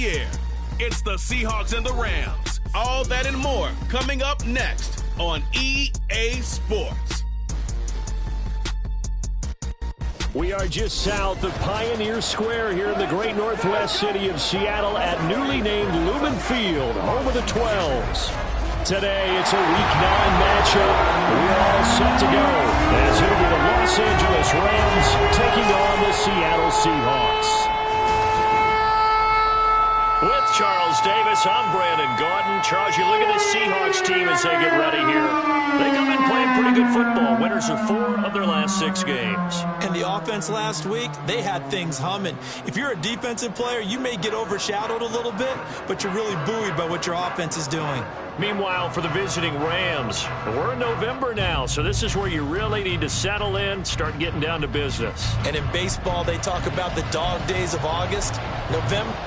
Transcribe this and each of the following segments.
the air. It's the Seahawks and the Rams. All that and more coming up next on EA Sports. We are just south of Pioneer Square here in the great northwest city of Seattle at newly named Lumen Field, home of the 12s. Today, it's a Week 9 matchup. We're all set to go as it'll be the Los Angeles Rams taking on the Seattle Seahawks. With Charles Davis, I'm Brandon Gaudin. Charles, you look at this Seahawks team as they get ready here. They come in playing pretty good football. Winners of 4 of their last 6 games. And the offense last week, they had things humming. If you're a defensive player, you may get overshadowed a little bit, but you're really buoyed by what your offense is doing. Meanwhile, for the visiting Rams, we're in November now, so this is where you really need to settle in, start getting down to business. And in baseball, they talk about the dog days of August, November.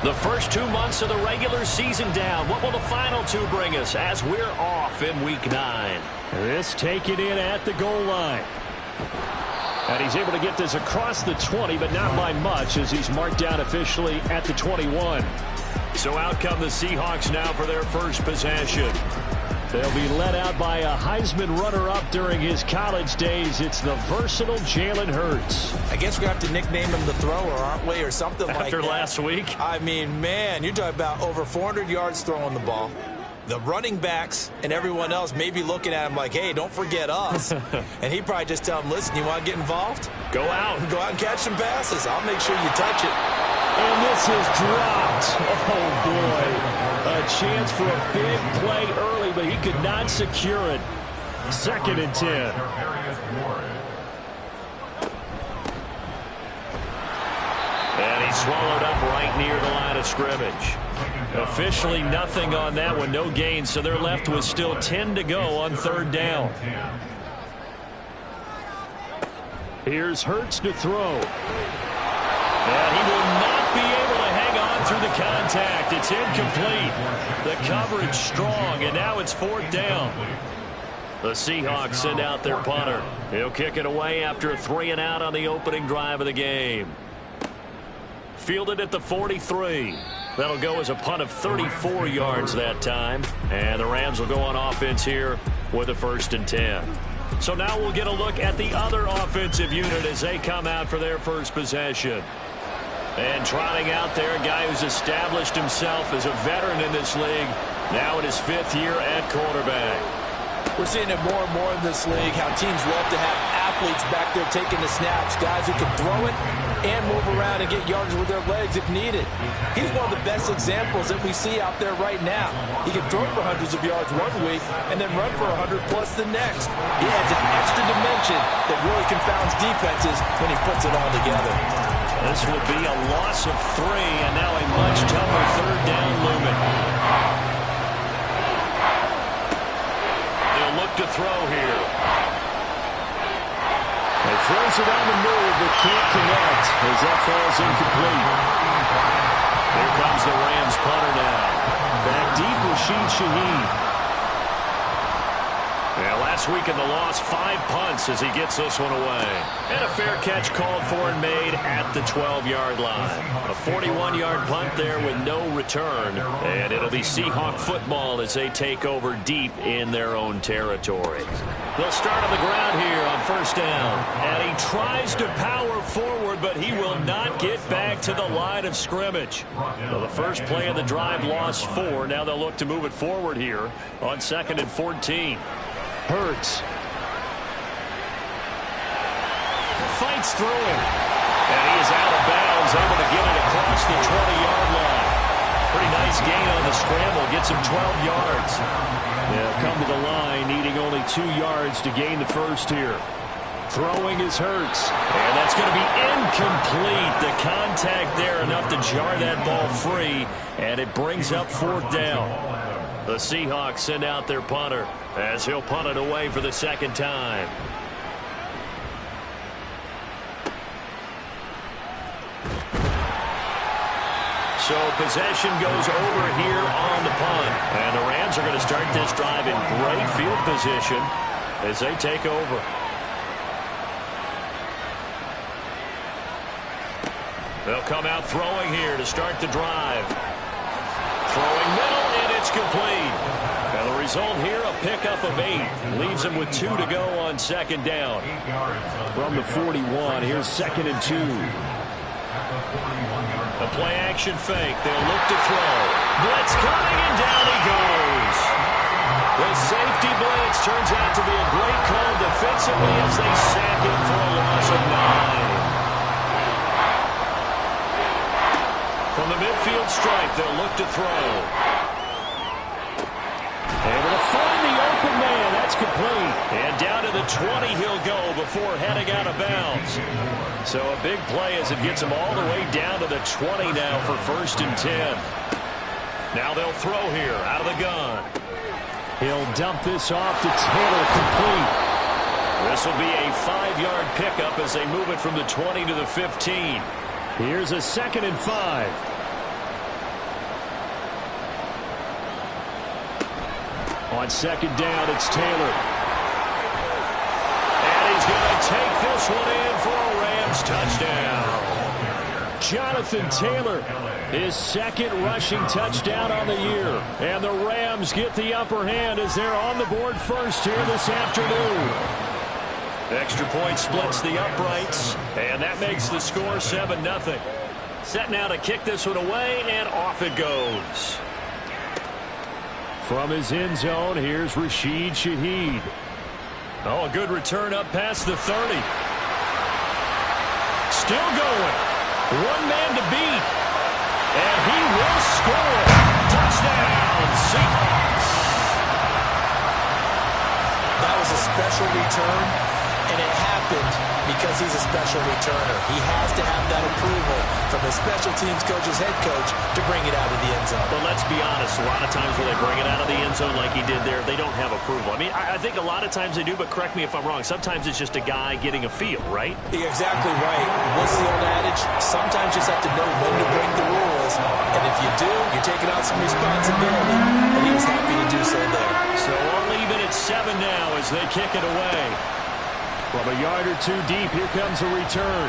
The first 2 months of the regular season down. What will the final 2 bring us as we're off in Week 9? This taken in at the goal line. And he's able to get this across the 20, but not by much as he's marked down officially at the 21. So out come the Seahawks now for their first possession. They'll be led out by a Heisman runner-up during his college days. It's the versatile Jalen Hurts. I guess we're going to have to nickname him the thrower, aren't we, or something like that. After last week? I mean, man, you're talking about over 400 yards throwing the ball. The running backs and everyone else may be looking at him like, hey, don't forget us. And he'd probably just tell them, listen, you want to get involved? Go out. Go out and catch some passes. I'll make sure you touch it. And this is dropped. Oh, boy. A chance for a big play early, but he could not secure it. 2nd and 10. And he swallowed up right near the line of scrimmage. Officially nothing on that one, no gain, so they're left with still 10 to go on 3rd down. Here's Hurts to throw. And he will not be able to hang on through the contact. It's incomplete. The coverage strong, and now it's 4th down. The Seahawks send out their punter. He'll kick it away after a 3-and-out on the opening drive of the game. Fielded at the 43. That'll go as a punt of 34 yards that time. And the Rams will go on offense here with a 1st and 10. So now we'll get a look at the other offensive unit as they come out for their first possession. And trotting out there, a guy who's established himself as a veteran in this league, now in his 5th year at quarterback. We're seeing it more and more in this league, how teams love to have athletes back there taking the snaps, guys who can throw it and move around and get yardage with their legs if needed. He's one of the best examples that we see out there right now. He can throw for hundreds of yards one week and then run for 100+ the next. He adds an extra dimension that really confounds defenses when he puts it all together. This will be a loss of 3, and now a much tougher 3rd down looming. They'll look to throw here. He throws it on the move, but can't connect as that falls incomplete. Here comes the Rams punter now. Back deep, Rashid Shaheed. Yeah, last week in the loss, 5 punts as he gets this one away. And a fair catch called for and made at the 12-yard line. A 41-yard punt there with no return. And it'll be Seahawk football as they take over deep in their own territory. They'll start on the ground here on 1st down. And he tries to power forward, but he will not get back to the line of scrimmage. Well, the first play of the drive lost 4. Now they'll look to move it forward here on 2nd and 14. Hurts. Fights through him. And he is out of bounds, able to get it across the 20-yard line. Pretty nice gain on the scramble. Gets him 12 yards. They'll come to the line, needing only 2 yards to gain the first here. Throwing is Hurts. And that's going to be incomplete. The contact there enough to jar that ball free. And it brings up 4th down. The Seahawks send out their punter as he'll punt it away for the 2nd time. So possession goes over here on the punt. And the Rams are going to start this drive in great field position as they take over. They'll come out throwing here to start the drive. Throwing middle, and it's complete. And the result here, a pickup of 8. Leaves him with 2 to go on 2nd down. From the 41, here's 2nd and 2. A play-action fake. They'll look to throw. Blitz coming, and down he goes. The safety blitz turns out to be a great call defensively as they sack him for a loss of 9. From the midfield stripe, they'll look to throw. Able to find the open man. That's complete. And down to the 20 he'll go before heading out of bounds. So a big play as it gets him all the way down to the 20 now for 1st and 10. Now they'll throw here out of the gun. He'll dump this off to Taylor, complete. This will be a 5-yard pickup as they move it from the 20 to the 15. Here's a 2nd and 5. On 2nd down, it's Taylor. And he's going to take this one in for a Rams touchdown. Jonathan Taylor, his 2nd rushing touchdown on the year. And the Rams get the upper hand as they're on the board first here this afternoon. Extra point splits the uprights, and that makes the score 7-0. Set now to kick this one away, and off it goes. From his end zone, here's Rashid Shaheed. Oh, a good return up past the 30. Still going. One man to beat. And he will score. Touchdown, Seahawks. That was a special return, and it happened because he's a special returner. He has to have that approval from his special teams coach's head coach to bring it out of the end zone. But let's be honest, a lot of times when they bring it out of the end zone like he did there, they don't have approval. I mean, I think a lot of times they do, but correct me if I'm wrong. Sometimes it's just a guy getting a feel, right? You're exactly right. What's the old adage? Sometimes you just have to know when to break the rules. And if you do, you're taking on some responsibility. And he was happy to do so there. So we'll leave it at 7 now as they kick it away. From a yard or two deep, here comes a return.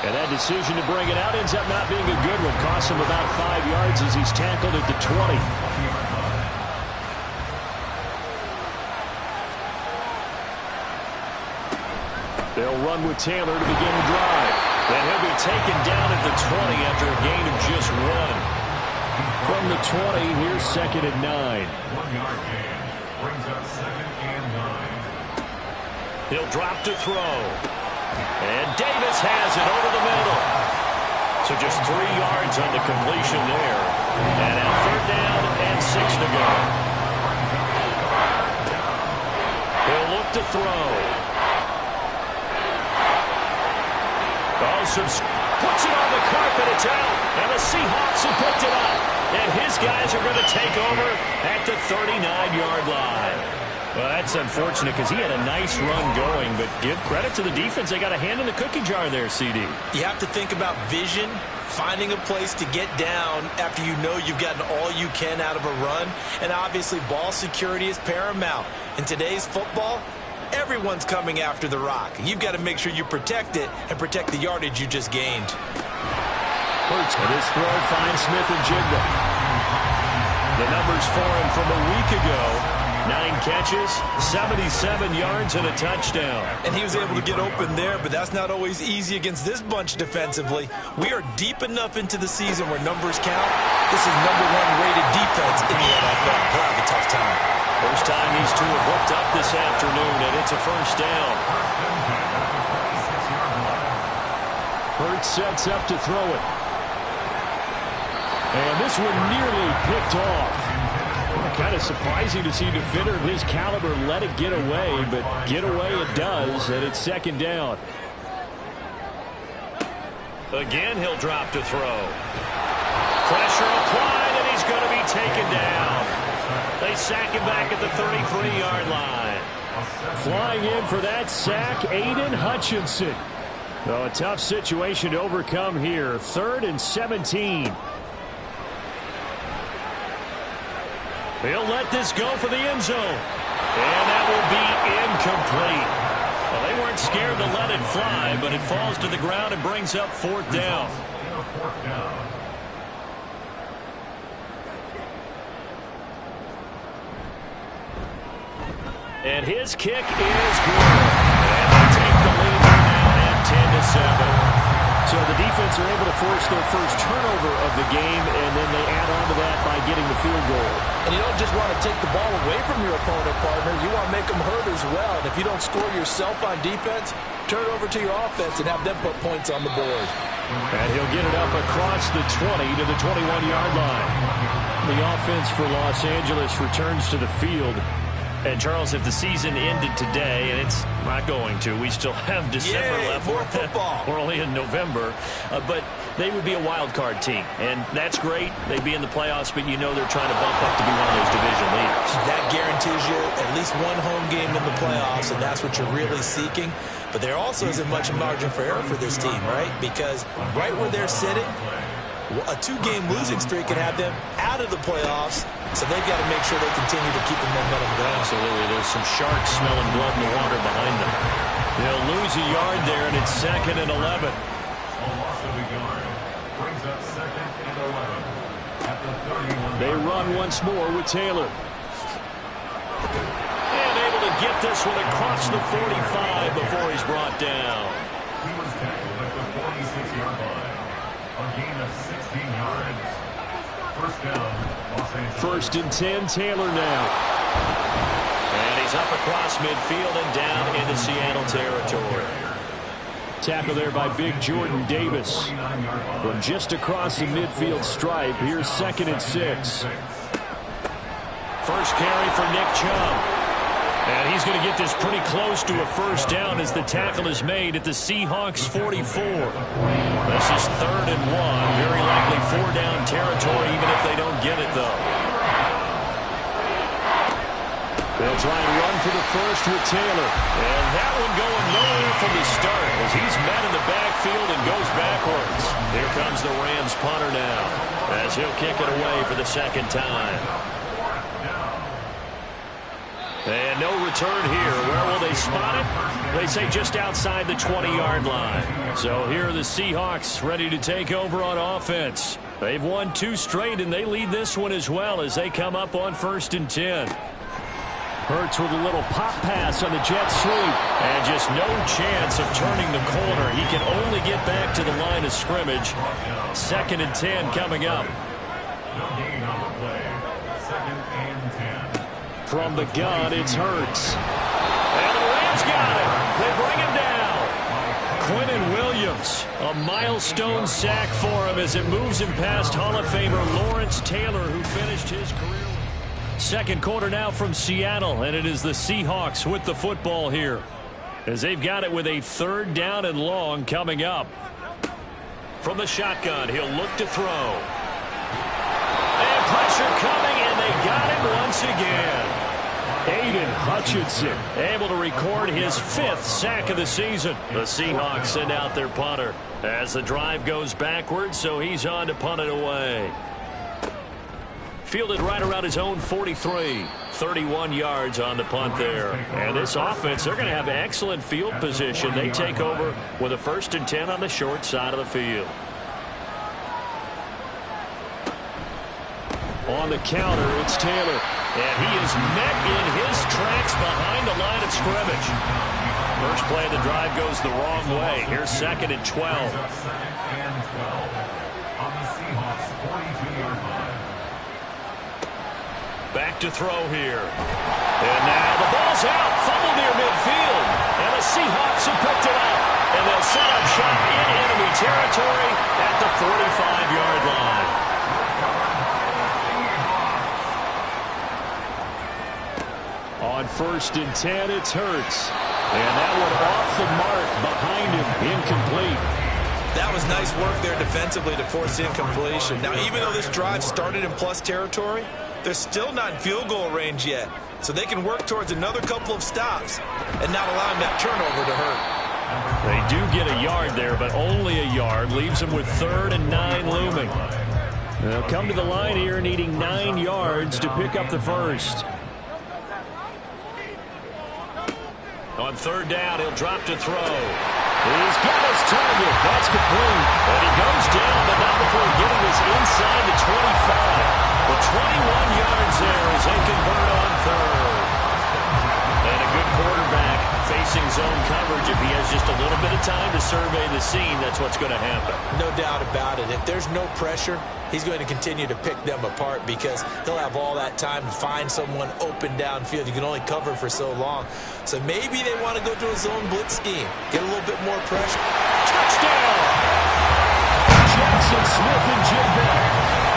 And that decision to bring it out ends up not being a good one. Costs him about 5 yards as he's tackled at the 20. They'll run with Taylor to begin the drive. And he'll be taken down at the 20 after a gain of just 1. From the 20, here's 2nd and 9. 1 yard gain. Brings up 2nd and 9. He'll drop to throw. And Davis has it over the middle. So just 3 yards on the completion there. And now 3rd down and 6 to go. He'll look to throw. Puts it on the carpet. It's out. And the Seahawks have picked it up. And his guys are going to take over at the 39-yard line. Well, that's unfortunate because he had a nice run going, but give credit to the defense. They got a hand in the cookie jar there, CD. You have to think about vision, finding a place to get down after you know you've gotten all you can out of a run. And obviously, ball security is paramount. In today's football, everyone's coming after the rock. You've got to make sure you protect it and protect the yardage you just gained. Hurts with his throw finds Smith and Jigba. The numbers for him from a week ago. 9 catches, 77 yards, and a touchdown. And he was able to get open there, but that's not always easy against this bunch defensively. We are deep enough into the season where numbers count. This is #1 rated defense in the NFL. They'll have a tough time. First time these two have hooked up this afternoon, and it's a 1st down. Hurts sets up to throw it. And this one nearly picked off. Kind of surprising to see a defender of his caliber let it get away, but get away it does, and it's 2nd down. Again, he'll drop to throw. Pressure applied, and he's going to be taken down. They sack him back at the 33-yard line. Flying in for that sack, Aiden Hutchinson. Oh, a tough situation to overcome here. 3rd and 17. He'll let this go for the end zone. And that will be incomplete. Well, they weren't scared to let it fly, but it falls to the ground and brings up 4th down. And his kick is good. And they take the lead now at 10-7. So the defense are able to force their first turnover of the game, and then they add on to that by getting the field goal. And you don't just want to take the ball away from your opponent, partner. You want to make them hurt as well. And if you don't score yourself on defense, turn it over to your offense and have them put points on the board. And he'll get it up across the 20 to the 21-yard line. The offense for Los Angeles returns to the field. And, Charles, if the season ended today, and it's not going to, we still have December left. More football. We're only in November. But they would be a wild card team. And that's great. They'd be in the playoffs, but you know they're trying to bump up to be one of those division leaders. That guarantees you at least one home game in the playoffs, and that's what you're really seeking. But there also isn't much margin for error for this team, right? Because right where they're sitting, a 2-game losing streak could have them out of the playoffs, so they've got to make sure they continue to keep the momentum going. Absolutely. There's some sharks smelling blood in the water behind them. They'll lose a yard there, and it's 2nd and 11. A loss of a yard brings up 2nd and 11 at the 31. They run once more with Taylor. And able to get this one across the 45 before he's brought down. He was tackled at the 46-yard line. A gain of 16 yards. First down, Los Angeles. 1st and 10, Taylor now. And he's up across midfield and down into Seattle territory. Tackle there by big Jordan Davis. From just across the midfield stripe, here's 2nd and 6. First carry for Nick Chubb. And he's going to get this pretty close to a first down as the tackle is made at the Seahawks 44. This is 3rd and 1. Very likely 4-down territory even if they don't get it, though. They'll try and run for the first with Taylor. And that one going nowhere from the start as he's met in the backfield and goes backwards. Here comes the Rams punter now as he'll kick it away for the 2nd time. And no return here. Where will they spot it? They say just outside the 20-yard line. So here are the Seahawks ready to take over on offense. They've won 2 straight, and they lead this one as well as they come up on 1st and 10. Hurts with a little pop pass on the jet sweep. And just no chance of turning the corner. He can only get back to the line of scrimmage. 2nd and 10 coming up. No gain on the play. 2nd and 10. From the gun, it's Hurts. And the Rams got it. They bring him down. Quinnen Williams, a milestone sack for him as it moves him past Hall of Famer Lawrence Taylor, who finished his career. 2nd quarter now from Seattle, and it is the Seahawks with the football here as they've got it with a 3rd down and long coming up. From the shotgun, he'll look to throw. And pressure coming, and they got him once again. Aiden Hutchinson able to record his 5th sack of the season. The Seahawks send out their punter as the drive goes backwards, so he's on to punt it away. Fielded right around his own 43. 31 yards on the punt there. And this offense, they're going to have excellent field position. They take over with a 1st and 10 on the short side of the field. On the counter, it's Taylor. And he is met in his tracks behind the line of scrimmage. First play of the drive goes the wrong way. Here's 2nd and 12. 2nd and 12 on the Seahawks 42-yard line. Back to throw here. And now the ball's out. Fumble near midfield. And the Seahawks have picked it up. And they'll set up shop in enemy territory at the 45-yard line. On 1st and 10, it's Hurts. And that one off the mark behind him, incomplete. That was nice work there defensively to force incompletion. Now, even though this drive started in plus territory, they're still not in field goal range yet. So they can work towards another couple of stops and not allowing that turnover to hurt. They do get a yard there, but only a yard. Leaves them with 3rd and 9 looming. They'll come to the line here needing 9 yards to pick up the first. On 3rd down, he'll drop to throw. He's got his target. That's complete. And he goes down, but not before getting this inside the 25. The 21 yards there as they convert on 3rd. And a good quarterback facing zone coverage. If he has just a little bit of time to survey the scene, that's what's going to happen. No doubt about it. If there's no pressure, he's going to continue to pick them apart because he'll have all that time to find someone open downfield. You can only cover for so long. So maybe they want to go to a zone blitz scheme, get a little bit more pressure. Touchdown! Jackson Smith and Jigba,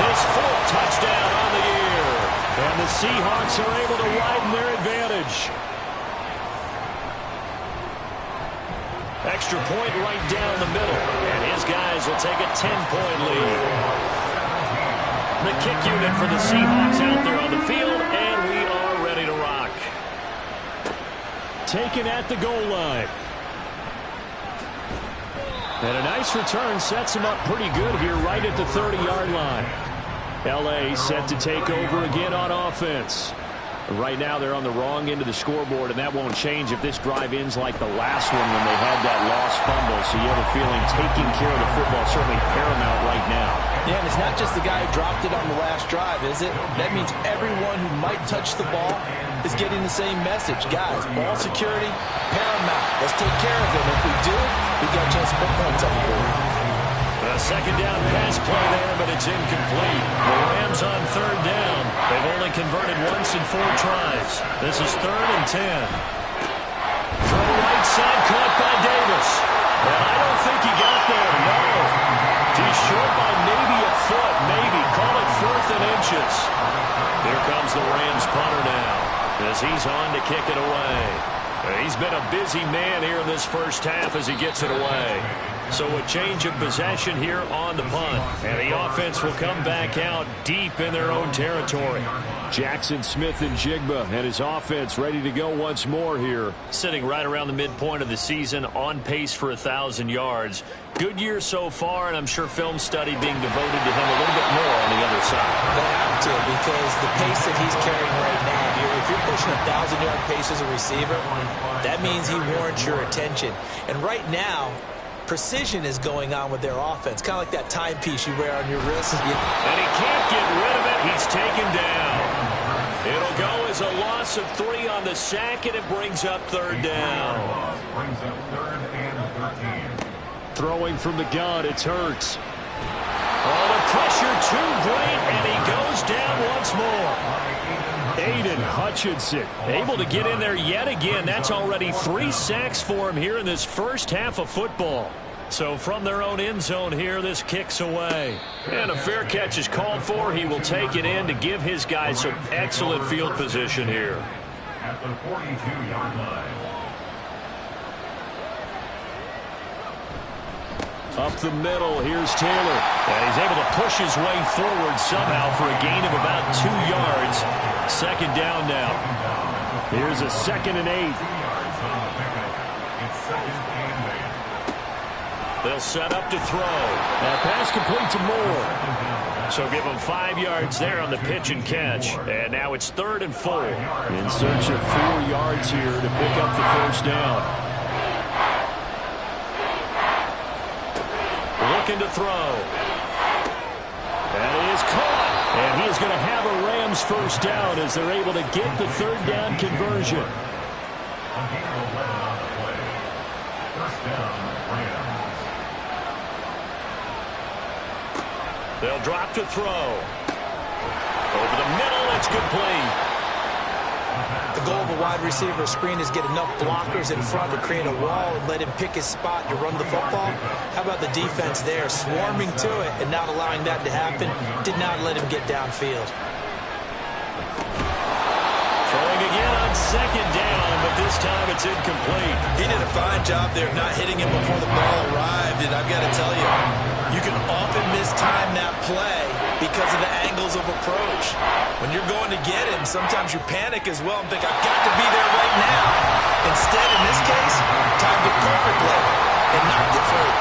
his 4th touchdown on the year. And the Seahawks are able to widen their advantage. extra point right down the middle. And his guys will take a 10-point lead. The kick unit for the Seahawks out there on the field, and we are ready to rock. Taken at the goal line. And a nice return sets him up pretty good here right at the 30-yard line. L.A. set to take over again on offense. Right now they're on the wrong end of the scoreboard, and that won't change if this drive ends like the last one when they had that lost fumble. So you have a feeling taking care of the football is certainly paramount right now. Yeah, and it's not just the guy who dropped it on the last drive, is it? That means everyone who might touch the ball is getting the same message. Guys, ball security, paramount. Let's take care of them. If we do, we got a chance to put points on the board. A second down pass play there, but it's incomplete. The Rams on third down. They've only converted once in 4 tries. This is 3rd and 10. Throw right side, caught by Davis. Well, I don't think he got there, no. He's short by maybe a foot, maybe. Call it 4th and inches. Here comes the Rams punter now as he's on to kick it away. He's been a busy man here in this first half as he gets it away. So a change of possession here on the punt. And the offense will come back out deep in their own territory. Jackson Smith and Jigba and his offense ready to go once more here. Sitting right around the midpoint of the season, on pace for 1,000 yards. Good year so far, and I'm sure film study being devoted to him a little bit more on the other side. They have to, because the pace that he's carrying right now, if you're pushing 1,000-yard pace as a receiver, that means he warrants your attention. And right now, precision is going on with their offense, kind of like that timepiece you wear on your wrist. And he can't get rid of it. He's taken down. It'll go as a loss of 3 on the sack, and it brings up 3rd down. Brings up 3rd and 13. Throwing from the gun, it's Hurts. Oh, the pressure too great, and he goes down once more. Aiden Hutchinson able to get in there yet again. That's already 3 sacks for him here in this first half of football. So from their own end zone here, this kicks away. And a fair catch is called for. He will take it in to give his guys some excellent field position here. At the 42-yard line. Up the middle, here's Taylor. And he's able to push his way forward somehow for a gain of about 2 yards. 2nd down now. Here's a 2nd and 8. They'll set up to throw. That pass complete to Moore. So give them 5 yards there on the pitch and catch. And now it's 3rd and 4. In search of 4 yards here to pick up the first down. Looking to throw. That is caught. And he is going to have a Rams first down as they're able to get the 3rd down conversion. They'll drop to throw. Over the middle, it's complete. The goal of a wide receiver screen is get enough blockers in front to create a wall and let him pick his spot to run the football. How about the defense there, swarming to it and not allowing that to happen? Did not let him get downfield. Throwing again on 2nd down, but this time it's incomplete. He did a fine job there not hitting him before the ball arrived, and I've got to tell you, you can often mistime that play because of the angles of approach. When you're going to get him, sometimes you panic as well and think, I've got to be there right now. Instead, in this case, timed it perfectly and knocked it free.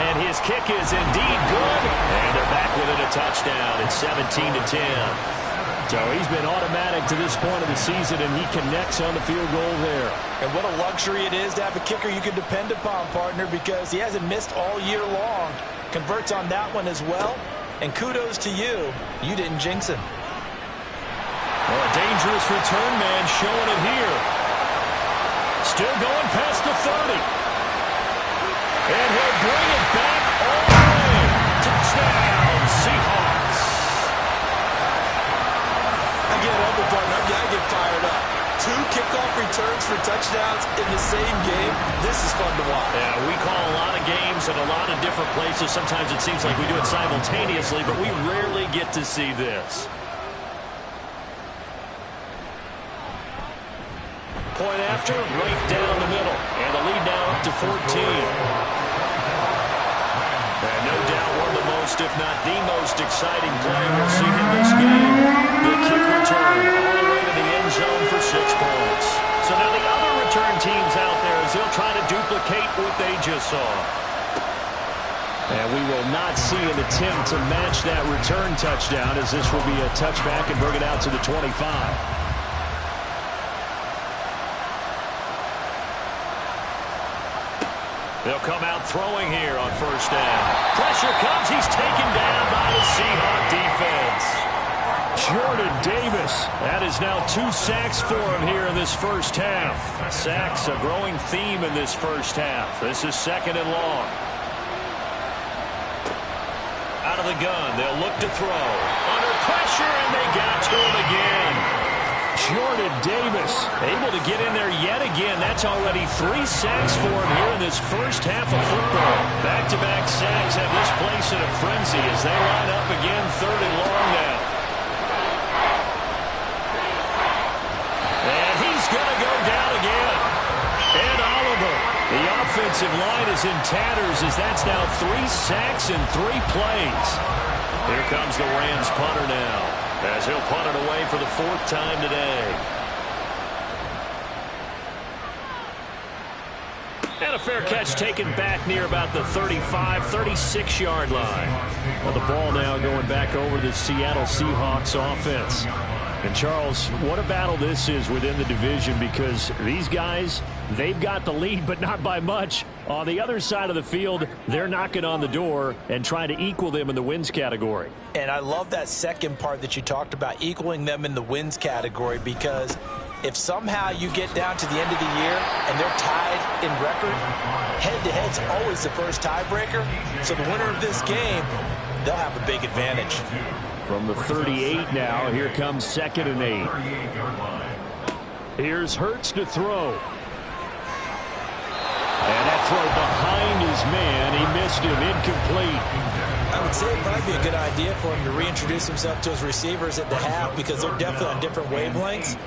And his kick is indeed good. And they're back within a touchdown. It's 17-10. So he's been automatic to this point of the season, and he connects on the field goal there. And what a luxury it is to have a kicker you can depend upon, partner, because he hasn't missed all year long. Converts on that one as well. And kudos to you. You didn't jinx him. Well, a dangerous return man showing it here. Still going past the 30. And he'll bring it back all the way. Touchdown, Seahawks. I get fired up. 2 kickoff returns for touchdowns in the same game. This is fun to watch. Yeah, we call a lot of games in a lot of different places. Sometimes it seems like we do it simultaneously, but we rarely get to see this. Point after, right down the middle. And the lead now up to 14. And no doubt one of the most, if not the most exciting play we'll see in this game. The kick return all the way to the end zone for 6 points. So now the other return teams out there as they'll try to duplicate what they just saw. And we will not see an attempt to match that return touchdown as this will be a touchback and bring it out to the 25. They'll come out throwing here on first down. Pressure comes. He's taken down by the Seahawks defense. Jordan Davis. That is now 2 sacks for him here in this first half. Sacks a growing theme in this first half. This is 2nd and long. Out of the gun. They'll look to throw. Under pressure, and they got to him again. Jordan Davis able to get in there yet again. That's already 3 sacks for him here in this first half of football. Back-to-back sacks have this place in a frenzy as they line up again 3rd and long now. And he's going to go down again. And Oliver, the offensive line is in tatters as that's now 3 sacks in 3 plays. Here comes the Rams punter now, as he'll punt it away for the 4th time today. And a fair catch taken back near about the 35, 36-yard line. Well, the ball now going back over the Seattle Seahawks offense. And, Charles, what a battle this is within the division because these guys, they've got the lead, but not by much. On the other side of the field, they're knocking on the door and trying to equal them in the wins category. And I love that second part that you talked about, equaling them in the wins category, because if somehow you get down to the end of the year and they're tied in record, head-to-head's always the first tiebreaker. So the winner of this game, they'll have a big advantage. From the 38 now, here comes 2nd and 8. Here's Hurts to throw. And that throw behind his man, he missed him, incomplete. I would say it'd probably be a good idea for him to reintroduce himself to his receivers at the half because they're definitely on different wavelengths.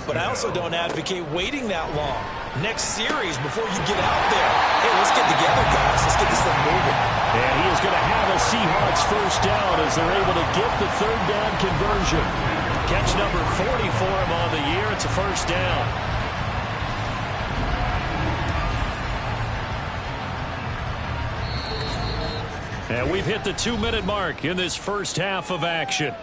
But I also don't advocate waiting that long. Next series before you get out there. Hey, let's get together, guys. Let's get this thing moving. And he is going to have a Seahawks first down as they're able to get the 3rd down conversion. Catch number 40 for him on the year. It's a first down. And we've hit the 2-minute mark in this first half of action.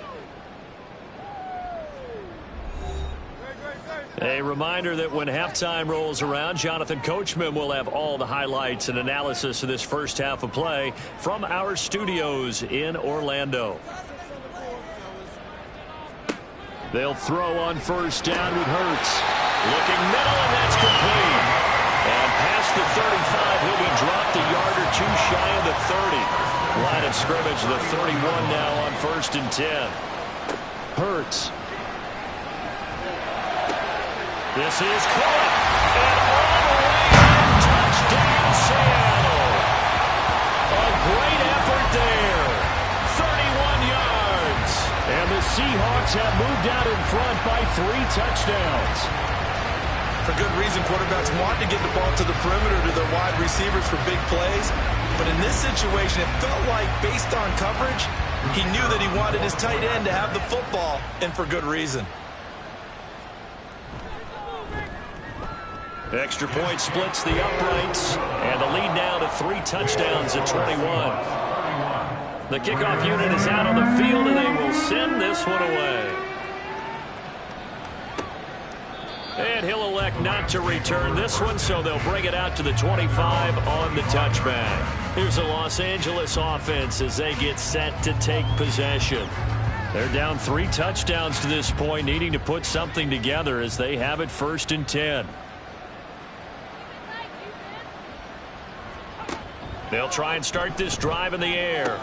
A reminder that when halftime rolls around, Jonathan Coachman will have all the highlights and analysis of this first half of play from our studios in Orlando. They'll throw on first down with Hurts. Looking middle, and that's complete. And past the 35, he'll be dropped a yard or 2 shy of the 30. Line of scrimmage, the 31 now on 1st and 10. Hurts. This is caught. And all the way, touchdown Seattle. A great effort there. 31 yards. And the Seahawks have moved out in front by 3 touchdowns. For good reason, quarterbacks want to get the ball to the perimeter to their wide receivers for big plays. But in this situation, it felt like, based on coverage, he knew that he wanted his tight end to have the football, and for good reason. Extra point splits the uprights, and the lead now to 3 touchdowns at 21. The kickoff unit is out on the field, and they will send this one away. And he'll elect not to return this one, so they'll bring it out to the 25 on the touchback. Here's the Los Angeles offense as they get set to take possession. They're down 3 touchdowns to this point, needing to put something together as they have it 1st and 10. They'll try and start this drive in the air.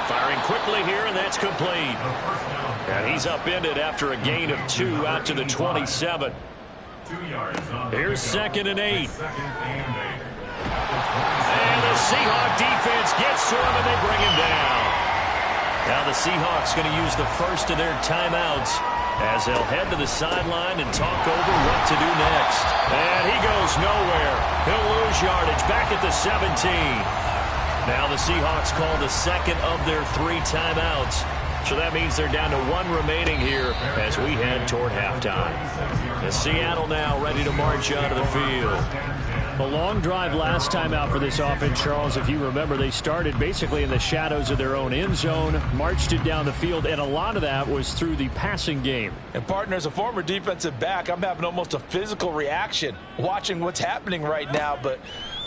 Firing quickly here, and that's complete. And he's upended after a gain of 2 out to the 27. Here's 2nd and 8. And the Seahawks defense gets to him, and they bring him down. Now the Seahawks going to use the first of their timeouts as they'll head to the sideline and talk over what to do next. And he goes nowhere. He'll lose yardage back at the 17. Now the Seahawks call the second of their 3 timeouts. So that means they're down to 1 remaining here as we head toward halftime. And Seattle now ready to march out of the field. A long drive last time out for this offense, Charles. If you remember, they started basically in the shadows of their own end zone, marched it down the field, and a lot of that was through the passing game. And partner, as a former defensive back, I'm having almost a physical reaction watching what's happening right now. But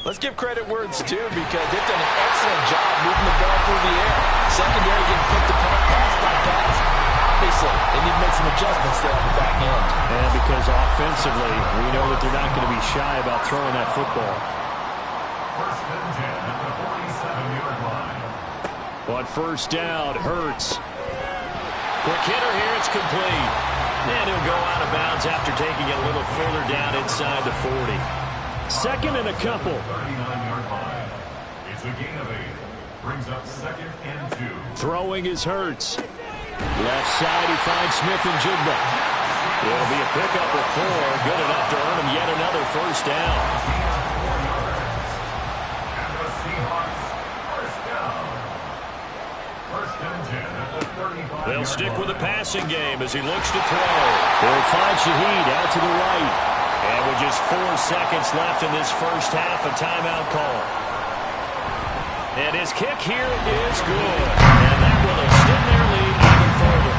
let's give credit where it's due, because they've done an excellent job moving the ball through the air. Secondary getting picked apart pass by pass. Obviously, they need to make some adjustments there on the back end. And because offensively, we know that they're not going to be shy about throwing that football. First and 10 at the 47-yard line. On first down, Hurts. Quick hitter here, it's complete. And he'll go out of bounds after taking it a little further down inside the 40. Second and a couple. 39-yard line. It's a gain of 8. Brings up second and 2. Throwing is Hurts. Left side, he finds Smith and Jigba. It'll be a pickup of 4. Good enough to earn him yet another first down. And the Seahawks first down. First and 10 at the 35. They'll stick with the passing game as he looks to throw. He'll find Shaheed out to the right. And with just 4 seconds left in this first half, a timeout call. And his kick here is good. And that will extend their lead even further.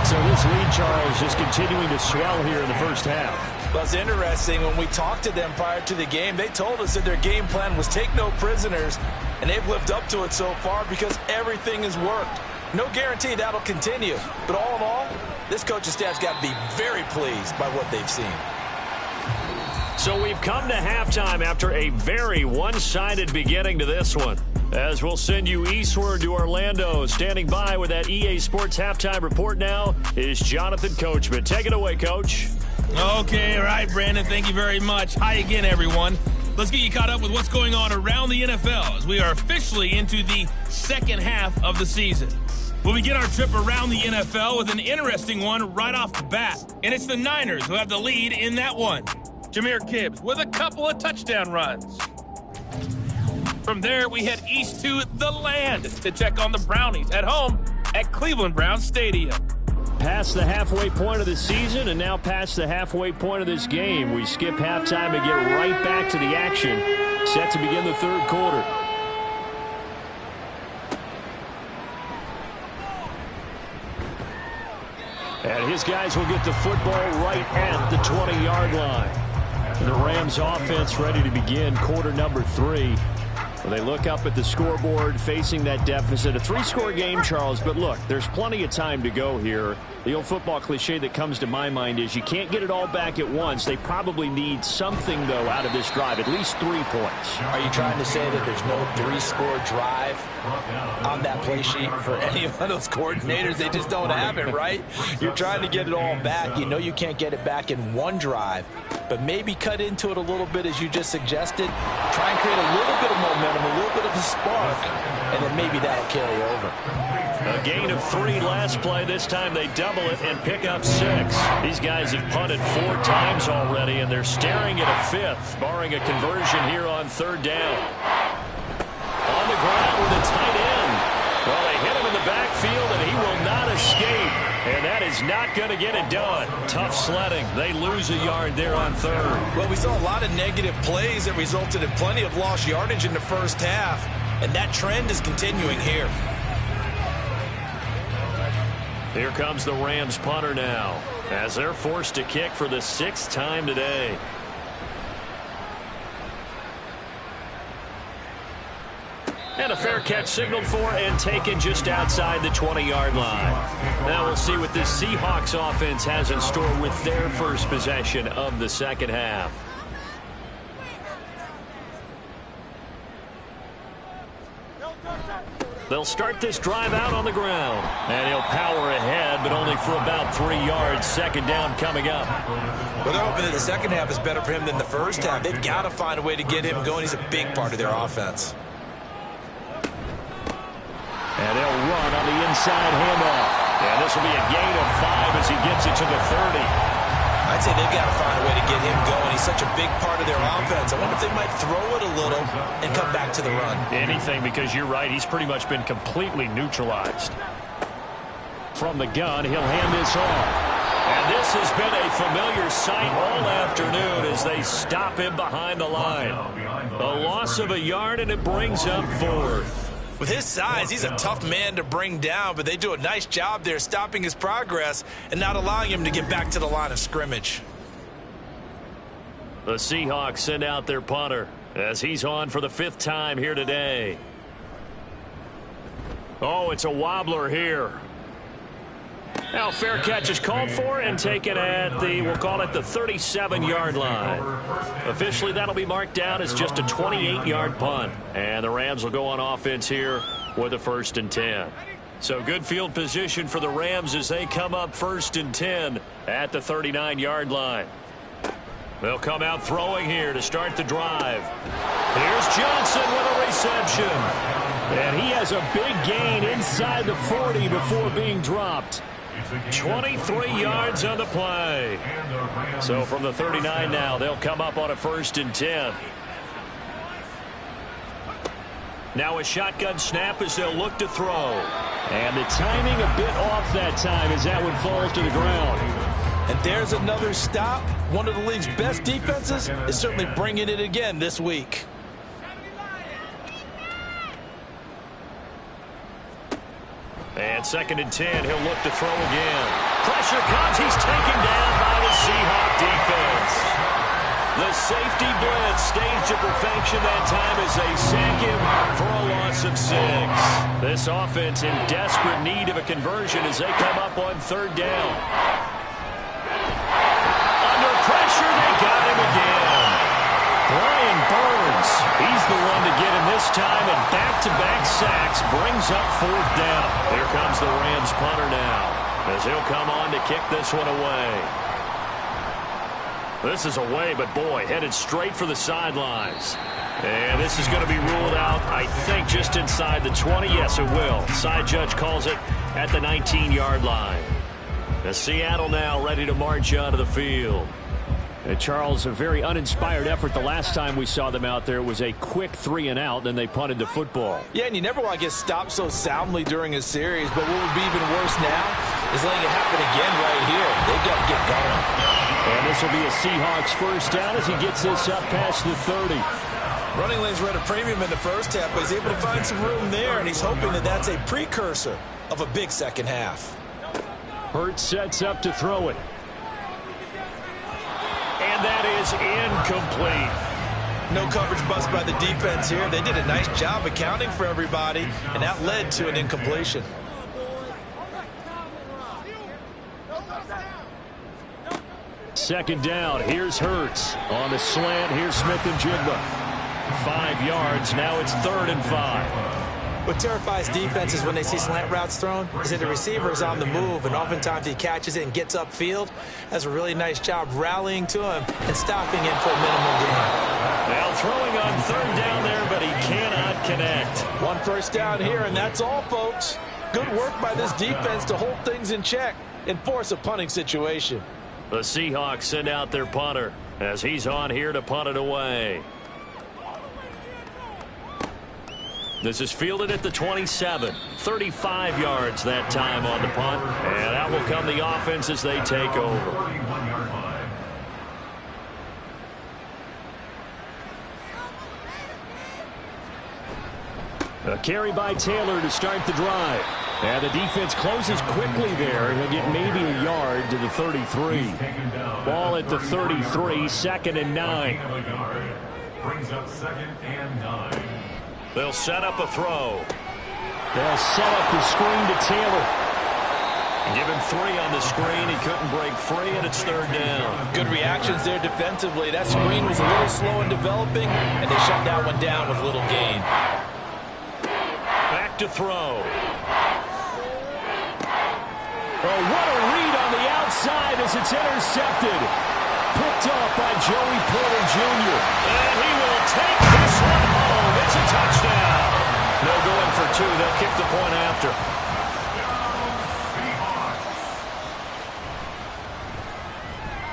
So this lead, Charles, is continuing to swell here in the first half. Well, it's interesting. When we talked to them prior to the game, they told us that their game plan was take no prisoners, and they've lived up to it so far because everything has worked. No guarantee that'll continue. But all in all, this coaching staff's got to be very pleased by what they've seen. So we've come to halftime after a very one-sided beginning to this one. As we'll send you eastward to Orlando. Standing by with that EA Sports halftime report now is Jonathan Coachman. Take it away, Coach. Okay, all right, Brandon. Thank you very much. Hi again, everyone. Let's get you caught up with what's going on around the NFL as we are officially into the second half of the season. We'll begin our trip around the NFL with an interesting one right off the bat. And it's the Niners who have the lead in that one. Jahmyr Gibbs with a couple of touchdown runs. From there, we head east to the land to check on the Brownies at home at Cleveland Browns Stadium. Past the halfway point of the season and now past the halfway point of this game. We skip halftime and get right back to the action. Set to begin the third quarter. And his guys will get the football right at the 20-yard line. The Rams offense ready to begin quarter number 3. Well, they look up at the scoreboard facing that deficit. A 3-score game, Charles, but look, there's plenty of time to go here. The old football cliche that comes to my mind is you can't get it all back at once. They probably need something, though, out of this drive, at least 3 points. Are you trying to say that there's no 3-score drive on that play sheet for any one of those coordinators? They just don't have it, right? You're trying to get it all back. You know you can't get it back in one drive, but maybe cut into it a little bit as you just suggested. Try and create a little bit of momentum, a little bit of a spark, and then maybe that'll carry over. A gain of 3 last play. This time they double it and pick up 6. These guys have punted 4 times already, and they're staring at a 5th, barring a conversion here on third down. On the ground with a tight end. Well, they hit him in the backfield, and he will not escape. And that is not going to get it done. Tough sledding. They lose a yard there on third. Well, we saw a lot of negative plays that resulted in plenty of lost yardage in the first half, and that trend is continuing here. Here comes the Rams punter now, as they're forced to kick for the 6th time today. And a fair catch signaled for and taken just outside the 20-yard line. Now we'll see what this Seahawks offense has in store with their first possession of the second half. They'll start this drive out on the ground. And he'll power ahead, but only for about 3 yards. Second down coming up. Well, they're hoping that the second half is better for him than the first half. They've got to find a way to get him going. He's a big part of their offense. And they'll run on the inside handoff. And this will be a gain of 5 as he gets it to the 30. I'd say they've got to find a way to get him going. He's such a big part of their offense. I wonder if they might throw it a little and come back to the run. Anything, because you're right. He's pretty much been completely neutralized. From the gun, he'll hand this off. And this has been a familiar sight all afternoon as they stop him behind the line. A loss of a yard, and it brings up 4th. With his size, he's a tough man to bring down, but they do a nice job there stopping his progress and not allowing him to get back to the line of scrimmage. The Seahawks send out their punter as he's on for the 5th time here today. Oh, it's a wobbler here. Now fair catch is called for and taken at the, we'll call it the 37-yard line. Officially, that'll be marked down as just a 28-yard punt. And the Rams will go on offense here with a 1st and 10. So good field position for the Rams as they come up 1st and 10 at the 39-yard line. They'll come out throwing here to start the drive. Here's Johnson with a reception. And he has a big gain inside the 40 before being dropped. 23 yards on the play. So from the 39 now, they'll come up on a 1st and 10. Now a shotgun snap as they'll look to throw. And the timing a bit off that time as that one falls to the ground. And there's another stop. One of the league's best defenses is certainly bringing it again this week. And 2nd and 10, he'll look to throw again. Pressure comes. He's taken down by the Seahawk defense. The safety blitz staged to perfection that time as they sack him for a loss of 6. This offense in desperate need of a conversion as they come up on 3rd down. Under pressure, they got him again. Brian Burns, he's the one to get him this time, and back-to-back sacks brings up 4th down. Here comes the Rams punter now as he'll come on to kick this one away. This is away, but boy, headed straight for the sidelines. And this is going to be ruled out, I think, just inside the 20. Yes, it will. Side judge calls it at the 19-yard line. As Seattle now ready to march onto the field. Charles, a very uninspired effort the last time we saw them out there. It was a quick 3-and-out, then they punted the football. Yeah, and you never want to get stopped so soundly during a series, but what would be even worse now is letting it happen again right here. They've got to get going. And this will be a Seahawks 1st down as he gets this up past the 30. Running lanes were at a premium in the first half, but he's able to find some room there, and he's hoping that that's a precursor of a big second half. Hurts sets up to throw it. And that is incomplete. No coverage bust by the defense here. They did a nice job accounting for everybody, and that led to an incompletion. Second down. Here's Hurts. On the slant, here's Smith and Jigba. 5 yards. Now it's 3rd and 5. What terrifies defenses when they see slant routes thrown is that the receiver is on the move, and oftentimes he catches it and gets upfield. Does a really nice job rallying to him and stopping him for a minimal gain. Now throwing on 3rd down there, but he cannot connect. 1 first down here, and that's all, folks. Good work by this defense to hold things in check and force a punting situation. The Seahawks send out their punter as he's on here to punt it away. This is fielded at the 27. 35 yards that time on the punt. And out will come the offense as they take over. A carry by Taylor to start the drive. And the defense closes quickly there. He'll get maybe a yard to the 33. Ball at the 33, 2nd and 9. Brings up 2nd and 9. They'll set up a throw. They'll set up the screen to Taylor. Give him 3 on the screen. He couldn't break free, and it's 3rd down. Good reactions there defensively. That screen was a little slow in developing, and they shut that one down with little gain. Back to throw. Oh, what a read on the outside as it's intercepted. Picked up by Joey Porter Jr. And he will take this one home. It's a touchdown. No going for 2. They'll kick the point after.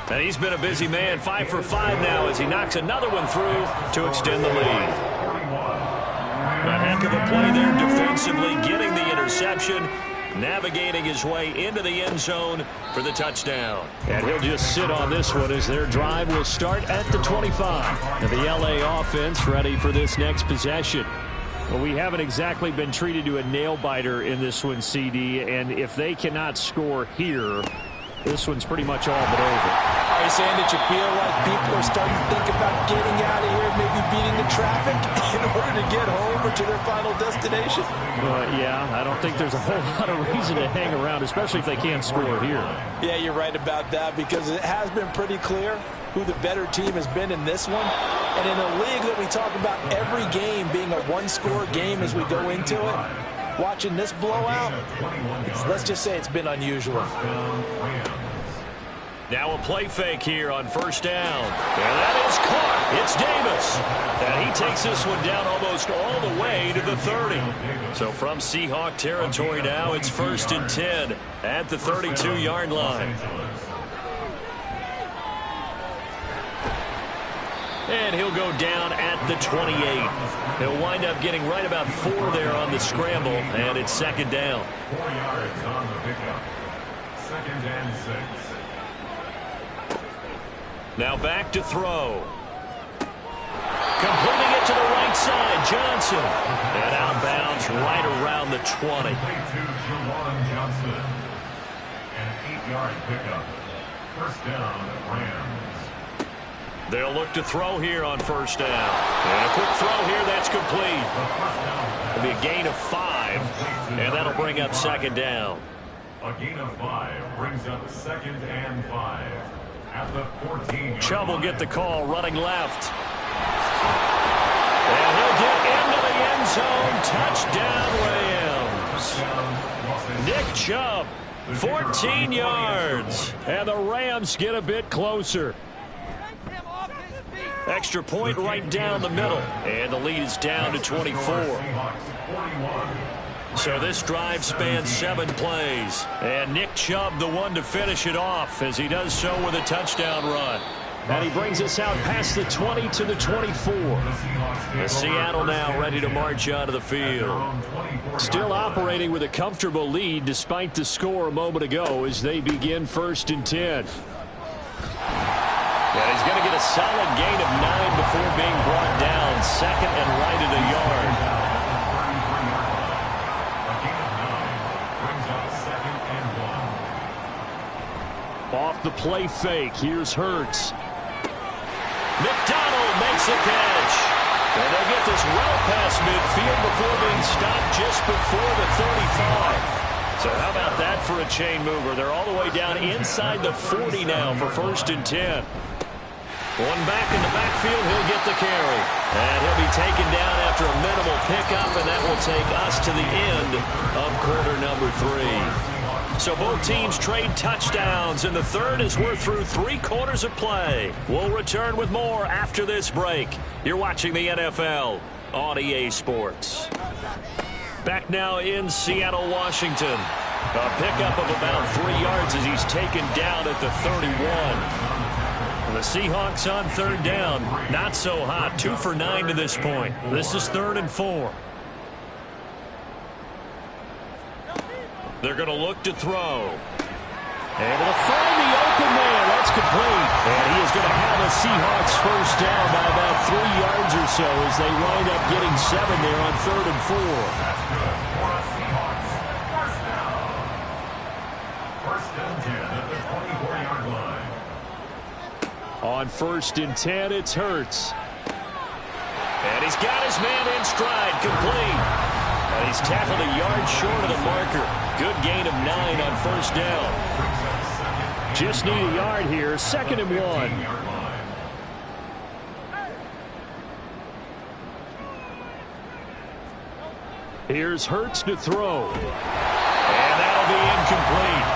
And he's been a busy man, 5 for 5 now as he knocks another one through to extend the lead. A heck of a play there defensively, getting the interception, navigating his way into the end zone for the touchdown. And he'll just sit on this one as their drive will start at the 25. And the LA offense ready for this next possession. Well, we haven't exactly been treated to a nail-biter in this one, CD, and if they cannot score here, this one's pretty much all but over. Are you saying that you feel like people are starting to think about getting out of here, maybe beating the traffic in order to get home or to their final destination? Yeah, I don't think there's a whole lot of reason to hang around, especially if they can't score here. Yeah, you're right about that because it has been pretty clear who the better team has been in this one. And in a league that we talk about every game being a one-score game as we go into it, watching this blowout, let's just say it's been unusual. Now a play fake here on first down. And that is caught. It's Davis. And he takes this one down almost all the way to the 30. So from Seahawk territory now, it's 1st and 10 at the 32-yard line. And he'll go down at the 28. He'll wind up getting right about 4 there on the scramble, and it's 2nd down. 4 yards on the pickup. 2nd and 6. Now back to throw. Completing it to the right side, Johnson. And outbounds right around the 20. Johnson. An 8-yard pickup. 1st down, Rams. They'll look to throw here on 1st down. And a quick throw here, that's complete. It'll be a gain of 5, and that'll bring up 2nd down. A gain of 5 brings up 2nd and 5 at the 14. Chubb will get the call, running left. And he'll get into the end zone. Touchdown, Rams. Nick Chubb, 14 yards. And the Rams get a bit closer. Extra point right down the middle. And the lead is down to 24. So this drive spans 7 plays. And Nick Chubb the one to finish it off as he does so with a touchdown run. And he brings us out past the 20 to the 24. And Seattle now ready to march out of the field. Still operating with a comfortable lead despite the score a moment ago as they begin 1st and 10. And he's going to get a solid gain of 9 before being brought down. 2nd and right at a yard. Off the play fake, here's Hurts. McDonald makes the catch. And they'll get this well past midfield before being stopped just before the 35. So how about that for a chain mover? They're all the way down inside the 40 now for 1st and 10. One back in the backfield, he'll get the carry. And he'll be taken down after a minimal pickup, and that will take us to the end of quarter number 3. So both teams trade touchdowns, and the third as we're through 3 quarters of play. We'll return with more after this break. You're watching the NFL on EA Sports. Back now in Seattle, Washington. A pickup of about 3 yards as he's taken down at the 31. The Seahawks on 3rd down. Not so hot. 2 for 9 to this point. This is 3rd and 4. They're going to look to throw. Able to find the open man. That's complete. And he is going to have a Seahawks 1st down by about 3 yards or so as they wind up getting 7 there on 3rd and 4. That's good for a Seahawks. 1st down. 1st and 10 at the 24-yard line. On 1st and 10, it's Hurts. And he's got his man in stride, complete. And he's tackled a yard short of the marker. Good gain of 9 on 1st down. Just need a yard here, 2nd and 1. Here's Hurts to throw. And that'll be incomplete.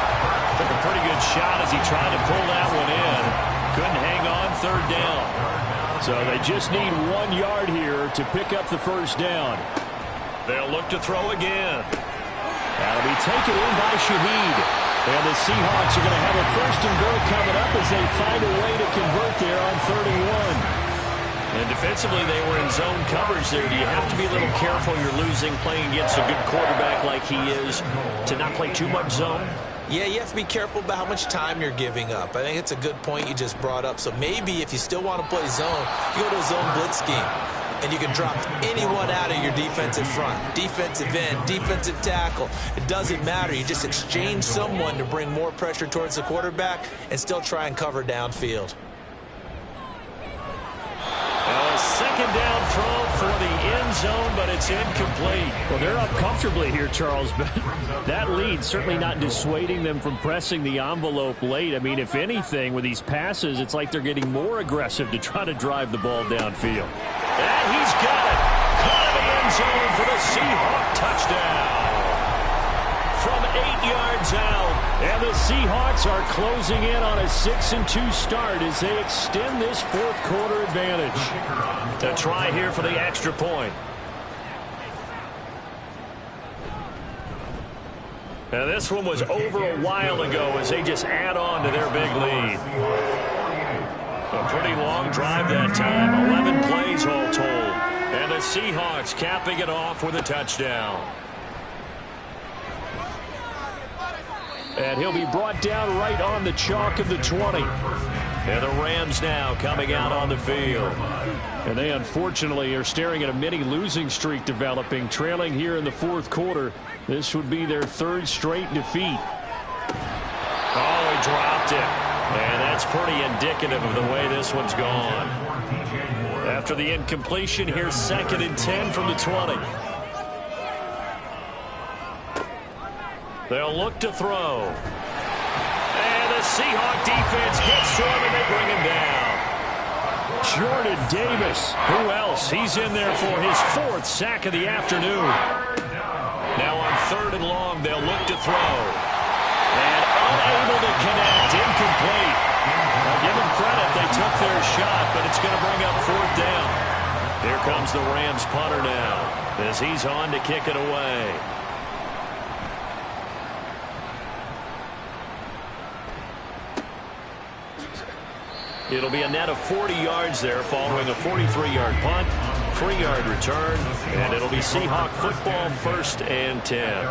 Took a pretty good shot as he tried to pull that one in. Couldn't hang on 3rd down. So they just need 1 yard here to pick up the 1st down. They'll look to throw again. That'll be taken in by Shaheed. And the Seahawks are going to have a first and goal coming up as they find a way to convert there on 31. And defensively, they were in zone coverage there. Do you have to be a little careful? You're losing, playing against a good quarterback like he is, to not play too much zone? Yeah, you have to be careful about how much time you're giving up. I think it's a good point you just brought up. So maybe if you still want to play zone, you go to a zone blitz scheme. And you can drop anyone out of your defensive front. Defensive end, defensive tackle. It doesn't matter. You just exchange someone to bring more pressure towards the quarterback and still try and cover downfield. A second down throw for the end zone, but it's incomplete. Well, they're up comfortably here, Charles, but that lead certainly not dissuading them from pressing the envelope late. I mean, if anything, with these passes, it's like they're getting more aggressive to try to drive the ball downfield. And he's got it. Caught in the end zone for the Seahawk touchdown. From 8 yards out. And the Seahawks are closing in on a 6-2 start as they extend this fourth quarter advantage. To try here for the extra point. Now this one was over a while ago as they just add on to their big lead. A pretty long drive that time. 11 plays all told. And the Seahawks capping it off with a touchdown. And he'll be brought down right on the chalk of the 20. And the Rams now coming out on the field. And they unfortunately are staring at a mini losing streak developing, trailing here in the fourth quarter. This would be their third straight defeat. Oh, he dropped it. And that's pretty indicative of the way this one's gone. After the incompletion, here's 2nd and 10 from the 20. They'll look to throw. And the Seahawk defense gets to him, and they bring him down. Jordan Davis. Who else? He's in there for his 4th sack of the afternoon. Now on 3rd and long, they'll look to throw. And unable to connect. Incomplete. Now give them credit. They took their shot, but it's going to bring up 4th down. Here comes the Rams punter now as he's on to kick it away. It'll be a net of 40 yards there following a 43-yard punt, 3-yard return, and it'll be Seahawk football 1st and 10.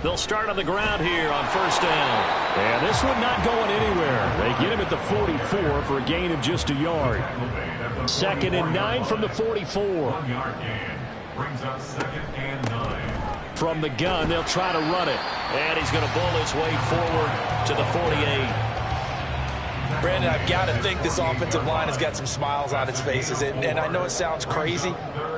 They'll start on the ground here on 1st down. And this one not going anywhere. They get him at the 44 for a gain of just a yard. 2nd and 9 from the 44. 1-yard gain brings up 2nd and 9. From the gun, they'll try to run it. And he's going to bull his way forward to the 48. Brandon, I've got to think this offensive line has got some smiles on its faces. And I know it sounds crazy,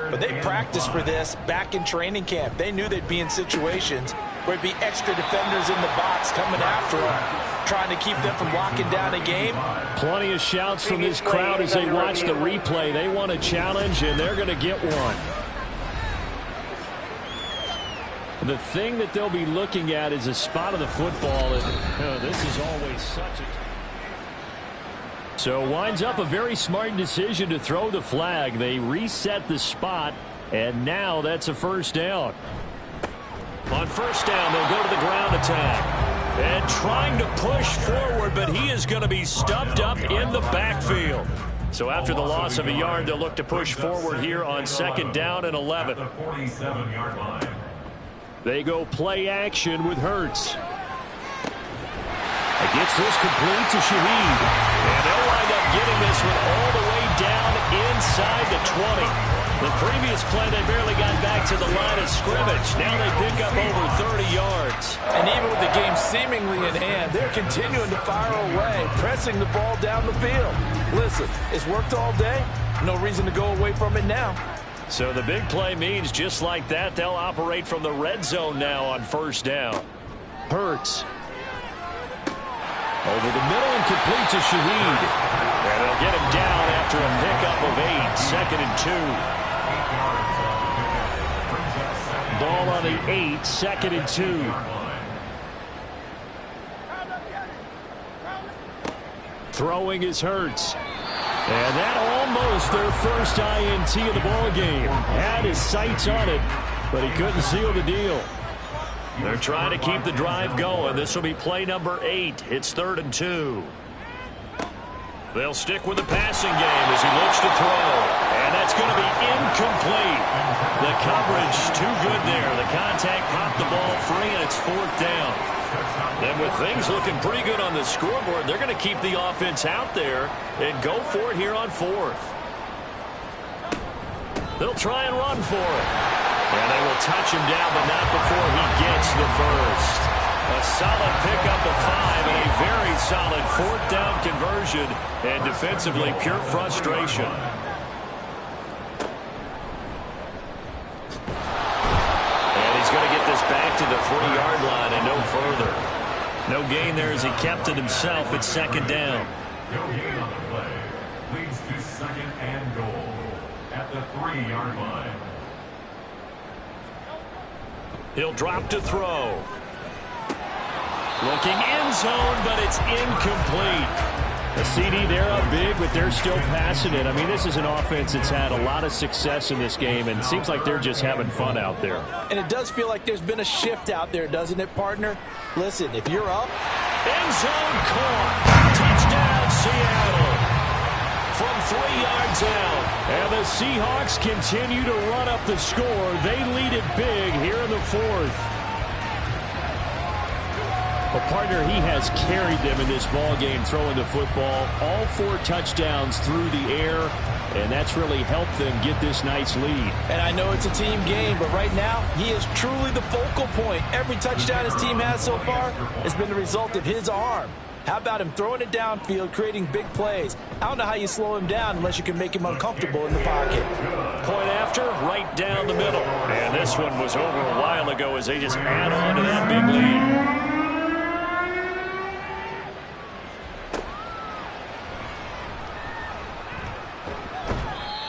but they practiced for this back in training camp. They knew they'd be in situations where it'd be extra defenders in the box coming after them, trying to keep them from locking down a game. Plenty of shouts from this crowd as they watch the replay. They want a challenge, and they're going to get one. The thing that they'll be looking at is a spot of the football. And this is always such a... So winds up a very smart decision to throw the flag. They reset the spot, and now that's a 1st down. On 1st down, they'll go to the ground attack. And trying to push forward, but he is going to be stuffed up in the backfield. So after the loss of a yard, they'll look to push forward here on 2nd down and 11. The 47-yard line. They go play action with Hurts. Gets this complete to Shaheed. And they'll wind up getting this one all the way down inside the 20. The previous play, they barely got back to the line of scrimmage. Now they pick up over 30 yards. And even with the game seemingly in hand, they're continuing to fire away, pressing the ball down the field. Listen, it's worked all day. No reason to go away from it now. So the big play means just like that, they'll operate from the red zone now on 1st down. Hurts. Over the middle and complete to Shaheed. And they'll get him down after a pickup of 8, 2nd and 2. Ball on the 8, 2nd and 2. Throwing is Hurts. And that almost their first INT of the ball game. Had his sights on it, but he couldn't seal the deal. They're trying to keep the drive going. This will be play number 8. It's 3rd and 2. They'll stick with the passing game as he looks to throw. And that's going to be incomplete. The coverage too good there. The contact popped the ball free, and it's 4th down. And with things looking pretty good on the scoreboard, they're going to keep the offense out there and go for it here on 4th. They'll try and run for it. And they will touch him down, but not before he gets the first. A solid pickup of 5 and a very solid 4th down conversion. And defensively, pure frustration. And he's going to get this back to the 3-yard line and no further. No gain there as he kept it himself at 2nd down. No gain on the play. Leads to 2nd and goal at the 3-yard line. He'll drop to throw. Looking end zone, but it's incomplete. A CD there up big, but they're still passing it. I mean, this is an offense that's had a lot of success in this game, and it seems like they're just having fun out there. And it does feel like there's been a shift out there, doesn't it, partner? Listen, if you're up. End zone caught. Touchdown, Seattle. From 3 yards out. And the Seahawks continue to run up the score. They lead it big here in the 4th. Well, partner, he has carried them in this ball game, throwing the football. All 4 touchdowns through the air, and that's really helped them get this nice lead. And I know it's a team game, but right now, he is truly the focal point. Every touchdown his team has so far has been the result of his arm. How about him throwing it downfield, creating big plays? I don't know how you slow him down unless you can make him uncomfortable in the pocket. Point after, right down the middle. And this one was over a while ago as they just add on to that big lead.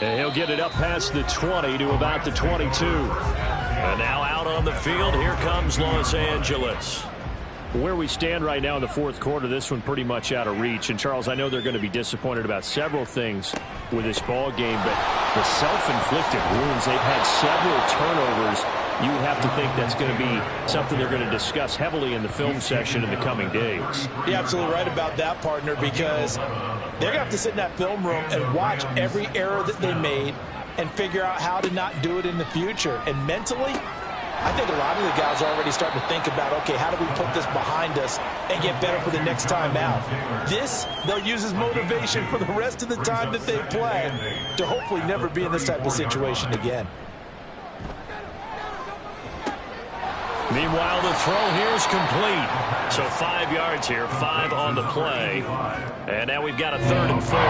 And he'll get it up past the 20 to about the 22. And now out on the field, here comes Los Angeles. Where we stand right now in the 4th quarter, this one pretty much out of reach. And, Charles, I know they're going to be disappointed about several things with this ball game, but the self-inflicted wounds, they've had several turnovers. You would have to think that's going to be something they're going to discuss heavily in the film session in the coming days. You're absolutely right about that, partner, because they're going to have to sit in that film room and watch every error that they made and figure out how to not do it in the future. And mentally, I think a lot of the guys are already starting to think about, okay, how do we put this behind us and get better for the next time out? This, they'll use as motivation for the rest of the time that they play to hopefully never be in this type of situation again. Meanwhile, the throw here is complete. So 5 yards here, 5 on the play. And now we've got a 3rd and 4.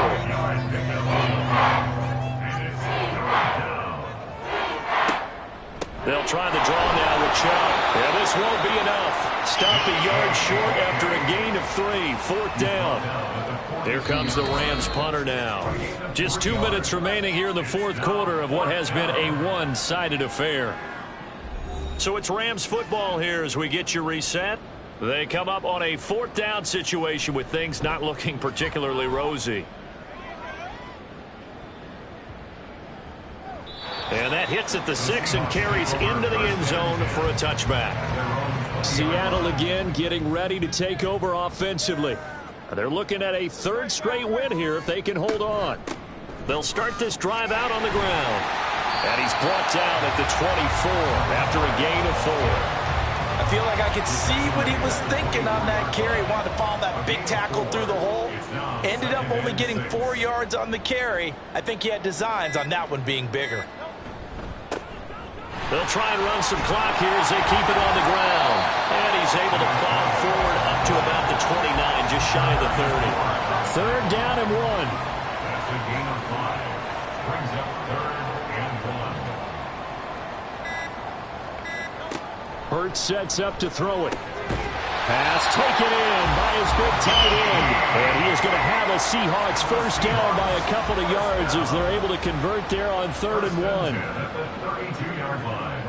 They'll try the draw now with Chubb. Yeah, this won't be enough. Stopped a yard short after a gain of 3. 4th down. Here comes the Rams punter now. Just 2 minutes remaining here in the 4th quarter of what has been a one-sided affair. So it's Rams football here as we get you reset. They come up on a 4th down situation with things not looking particularly rosy. And that hits at the 6 and carries into the end zone for a touchback. Seattle again getting ready to take over offensively. They're looking at a 3rd straight win here if they can hold on. They'll start this drive out on the ground. And he's brought down at the 24 after a gain of 4. I feel like I could see what he was thinking on that carry. Wanted to follow that big tackle through the hole. Ended up only getting 4 yards on the carry. I think he had designs on that one being bigger. They'll try and run some clock here as they keep it on the ground. And he's able to plow forward up to about the 29, just shy of the 30. 3rd down and 1. That's a gain of 5. Brings up 3rd and 1. Hurts sets up to throw it. Pass taken in by his big tight end. And he is going to have a Seahawks 1st down by a couple of yards as they're able to convert there on 3rd and 1. At the 32-yard line.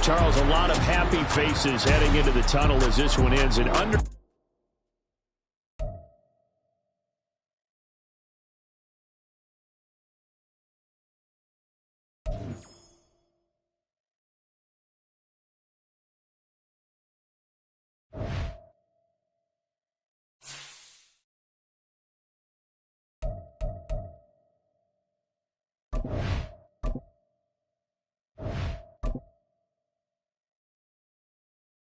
Charles, a lot of happy faces heading into the tunnel as this one ends in under...